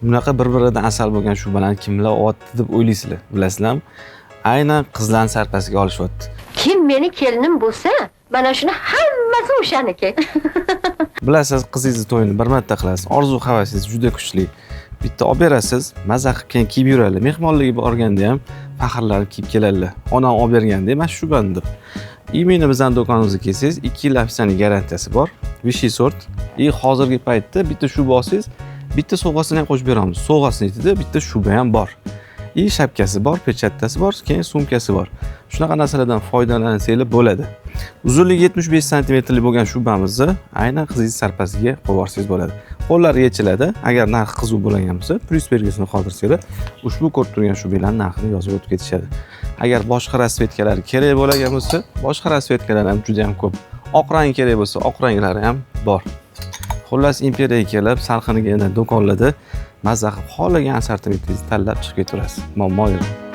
Bunaqa bir-biridan asal bo'lgan shubalarni kimlar olyapti deb o'ylaysizlar, bilasizlarmi? Aynan qizlarni sarpasiga olishyapti. Kim meni kelinim bo'lsa, mana shuni hammasi o'shaniki. Bilasiz, qizingizni to'yini bir marta qilasiz. Orzu-havasingiz juda kuchli. Bitta olib berasiz, maza qilib keyin kiyib yuradilar. Mehmonlarga borganda ham faxrlanib kiyib keladilar. Onam olib berganda, mana shu shubani deb. Imeni bizning do'konimizga kelsangiz, 2 yil ofitsialniy garantiyasi bor. Vishi sort. Hozirgi paytda bitta shuba olsangiz, bitta sovg'asini ham qo'shib beramiz. Sovg'asini ichida bitta shuba ham bor. Shapkasi bor, pechattasi bor, keyin sumkasi bor. Shunaqa narsalardan foydalansanglar bo'ladi. Uzunligi 75 sm bo'lgan shubamizni aynan qizingiz sarpasiga qo'yib yuborsangiz bo'ladi. Qo'llari yechiladi. Agar narxi qiziq bo'lgan bo'lsa, plyus belgisini qoldirsanglar, ushbu ko'rib turgan shubalarning narxini yozib o'tib ketishadi. Agar boshqa rasvetkalar kerak bo'lgan bo'lsa, boshqa rasvetkalar ham juda ham ko'p. Oq rang kerak bo'lsa, oq ranglari ham bor. Xullas, imperiyaga kelib, salqiniga do'konlarda mazza qilib xohlagan assortimentingizni tanlab chiqib ketaverasiz. Muammo yo'q.